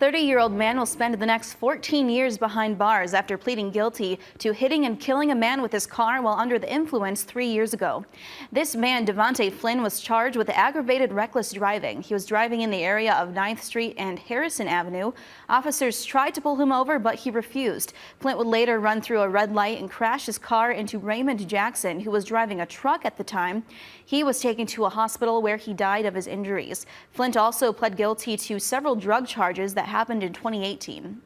30-year-old man will spend the next 14 years behind bars after pleading guilty to hitting and killing a man with his car while under the influence 3 years ago. This man, Devontae Flynn, was charged with aggravated reckless driving. He was driving in the area of 9th Street and Harrison Avenue. Officers tried to pull him over, but he refused. Flint would later run through a red light and crash his car into Raymond Jackson, who was driving a truck at the time. He was taken to a hospital where he died of his injuries. Flint also pled guilty to several drug charges that happened in 2018.